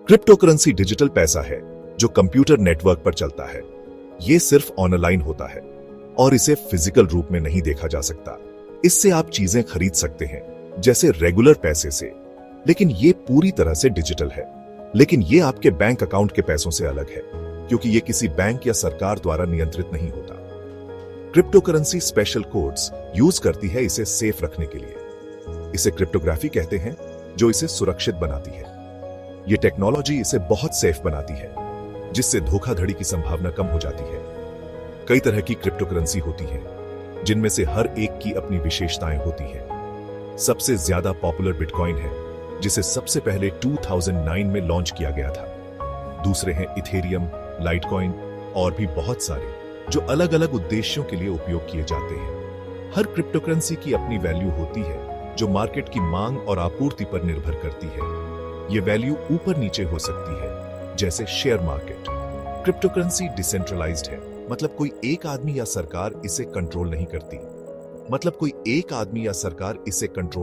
Crypto currency digital पैसा है जो कंप्यूटर नेटवर्क पर चलता है। ये सिर्फ ऑनलाइन होता है और इसे फिजिकल रूप में नहीं देखा जा सकता। इससे आप चीजें खरीद सकते हैं जैसे रेगुलर पैसे से, लेकिन ये पूरी तरह से डिजिटल है। लेकिन ये आपके बैंक अकाउंट के पैसों से अलग है, क्योंकि ये किसी बैंक या सरकार द्वारा नियंत्रित नहीं होता। Crypto currency special codes use करती है इसे सेफ रखने के लिए। इसे क्रिप्टोग्राफी कहते हैं, जो इसे सुरक्षित बनाती है। ये टेक्नोलॉजी इसे बहुत सेफ बनाती है, जिससे धोखाधड़ी की संभावना कम हो जाती है। कई तरह की क्रिप्टो करेंसी होती है, जिनमें से हर एक की अपनी विशेषताएं होती हैं। सबसे ज्यादा पॉपुलर बिटकॉइन है, जिसे सबसे पहले 2009 में लॉन्च किया गया था। दूसरे हैं इथेरियम, लाइटकॉइन और भी बहुत सारे, जो अलग अलग उद्देश्यों के लिए उपयोग किए जाते हैं। हर क्रिप्टो करेंसी की अपनी वैल्यू होती है, जो मार्केट की मांग और आपूर्ति पर निर्भर करती है। ये वैल्यू ऊपर नीचे हो सकती है, जैसे share market. Crypto currency decentralised है, मतलब कोई एक आदमी या सरकार इसे कंट्रोल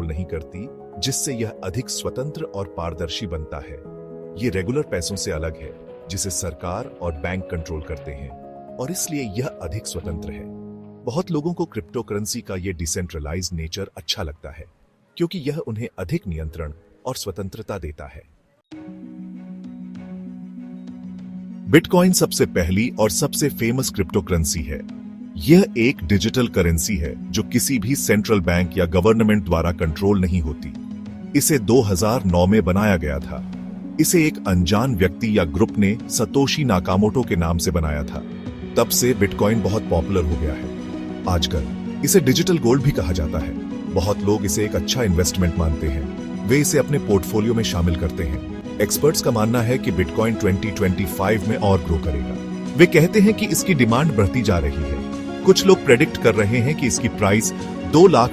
नहीं करती, जिससे यह अधिक स्वतंत्र और पारदर्शी बनता है। ये रेगुलर पैसों से अलग है, जिसे सरकार और बैंक कंट्रोल करते हैं, और इसलिए यह अधिक स्वतंत्र है। बहुत लोगों को क्रिप्टो करेंसी का यह डिसेंट्रलाइज्ड नेचर अच्छा लगता है, क्योंकि यह उन्हें अधिक नियंत्रण और स्वतंत्रता देता है। बिटकॉइन सबसे पहली और सबसे फेमस क्रिप्टो करेंसी है। यह एक डिजिटल करेंसी है जो किसी भी सेंट्रल बैंक या गवर्नमेंट द्वारा कंट्रोल नहीं होती। इसे 2009 में बनाया गया था। इसे एक अनजान व्यक्ति या ग्रुप ने सतोशी नाकामोटो के नाम से बनाया था। तब से बिटकॉइन बहुत पॉपुलर हो गया है। आजकल इसे डिजिटल गोल्ड भी कहा जाता है। बहुत लोग इसे एक अच्छा इन्वेस्टमेंट मानते हैं। वे इसे अपने पोर्टफोलियो में शामिल करते हैं। एक्सपर्ट्स का मानना है कि बिटकॉइन 2025 में और ग्रो करेगा। वे कहते हैं कि इसकी डिमांड बढ़ती जा रही है। कुछ लोग प्रेडिक्ट कर रहे हैं कि इसकी प्राइस $2 लाख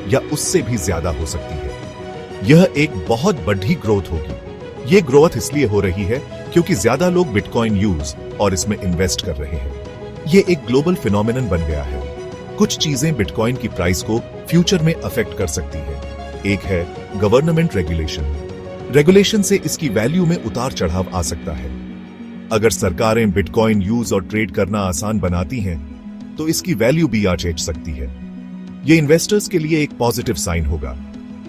या उससे भी ज्यादा हो सकती है। यह एक बहुत बड़ी ग्रोथ होगी। ये ग्रोथ इसलिए हो रही है क्योंकि ज्यादा लोग बिटकॉइन यूज और इसमें इन्वेस्ट कर रहे हैं। ये एक ग्लोबल फिनोमिनन बन गया है। कुछ चीजें बिटकॉइन की प्राइस को फ्यूचर में अफेक्ट कर सकती है। एक है गवर्नमेंट रेगुलेशन से इसकी वैल्यू में उतार चढ़ाव आ सकता है। अगर सरकारें बिटकॉइन यूज और ट्रेड करना आसान बनाती हैं, तो इसकी वैल्यू भी आंच सकती है। ये इन्वेस्टर्स के लिए एक पॉजिटिव साइन होगा।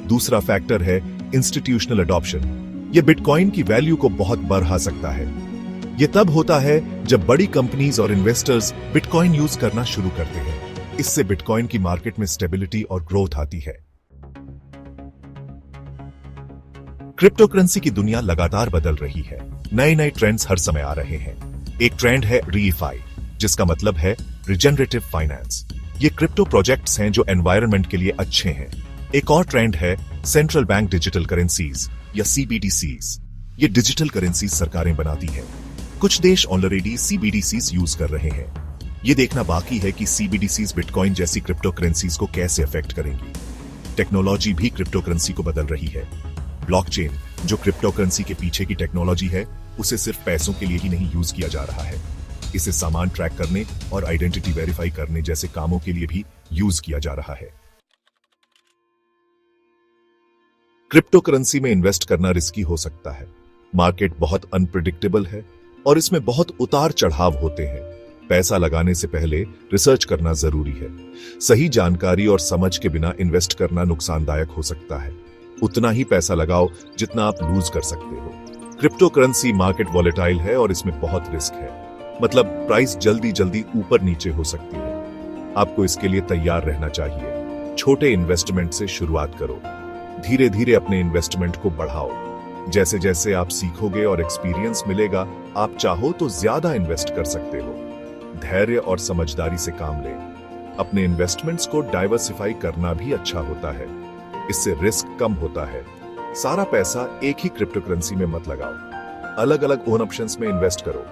दूसरा फैक्टर है इंस्टीट्यूशनल अडॉप्शन। ये बिटकॉइन की वैल्यू को बहुत बढ़ा सकता है। ये तब होता है जब बड़ी कंपनीज और इन्वेस्टर्स बिटकॉइन यूज करना शुरू करते हैं। इससे बिटकॉइन की मार्केट में स्टेबिलिटी और ग्रोथ आती है। क्रिप्टो करेंसी की दुनिया लगातार बदल रही है। नए नए ट्रेंड्स हर समय आ रहे हैं। एक ट्रेंड है रीफाई, जिसका मतलब है रिजेनरेटिव फाइनेंस। ये क्रिप्टो प्रोजेक्ट्स हैं जो एनवायरनमेंट के लिए अच्छे हैं। एक और ट्रेंड है सेंट्रल बैंक डिजिटल करेंसीज या CBDCs। ये डिजिटल करेंसीज सरकारें बनाती हैं। कुछ देश ऑलरेडी CBDCs यूज कर रहे हैं। ये देखना बाकी है कि CBDCs बिटकॉइन जैसी क्रिप्टो करेंसीज को कैसे अफेक्ट करेंगी। टेक्नोलॉजी भी क्रिप्टो करेंसी को बदल रही है। ब्लॉकचेन, जो क्रिप्टो करेंसी के पीछे की टेक्नोलॉजी है, उसे सिर्फ पैसों के लिए ही नहीं यूज किया जा रहा है। इसे सामान ट्रैक करने और आइडेंटिटी वेरीफाई करने जैसे कामों के लिए भी यूज किया जा रहा है। क्रिप्टो करेंसी में इन्वेस्ट करना रिस्की हो सकता है। मार्केट बहुत अनप्रिडिक्टेबल है और इसमें बहुत उतार चढ़ाव होते हैं। पैसा लगाने से पहले रिसर्च करना जरूरी है। सही जानकारी और समझ के बिना इन्वेस्ट करना नुकसानदायक हो सकता है। उतना ही पैसा लगाओ जितना आप लूज कर सकते हो। क्रिप्टो करेंसी मार्केट वॉलेटाइल है और इसमें बहुत रिस्क है। मतलब प्राइस जल्दी जल्दी ऊपर नीचे हो सकती है। आपको इसके लिए तैयार रहना चाहिए। छोटे इन्वेस्टमेंट से शुरुआत करो। धीरे धीरे अपने इन्वेस्टमेंट को बढ़ाओ। जैसे जैसे आप सीखोगे और एक्सपीरियंस मिलेगा, आप चाहो तो ज्यादा इन्वेस्ट कर सकते हो। धैर्य और समझदारी से काम लें। अपने इन्वेस्टमेंट्स को डाइवर्सिफाई करना भी अच्छा होता है। इससे रिस्क कम होता है। सारा पैसा एक ही क्रिप्टो करेंसी में मत लगाओ। अलग अलग ओन ऑप्शंस में इन्वेस्ट करो।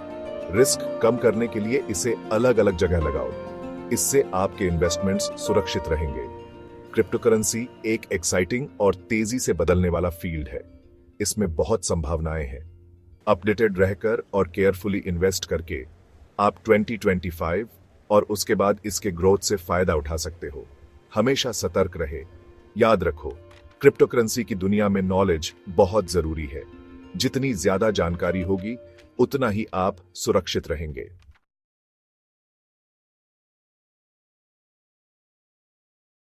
रिस्क कम करने के लिए इसे अलग अलग जगह लगाओ। इससे आपके इन्वेस्टमेंट्स सुरक्षित रहेंगे। क्रिप्टो करेंसी एक एक्साइटिंग और तेजी से बदलने वाला फील्ड है। इसमें बहुत संभावनाएं हैं। अपडेटेड रहकर और केयरफुली इन्वेस्ट करके आप 2025 और उसके बाद इसके ग्रोथ से फायदा उठा सकते हो। हमेशा सतर्क रहे। याद रखो, क्रिप्टो करेंसी की दुनिया में नॉलेज बहुत जरूरी है। जितनी ज्यादा जानकारी होगी उतना ही आप सुरक्षित रहेंगे।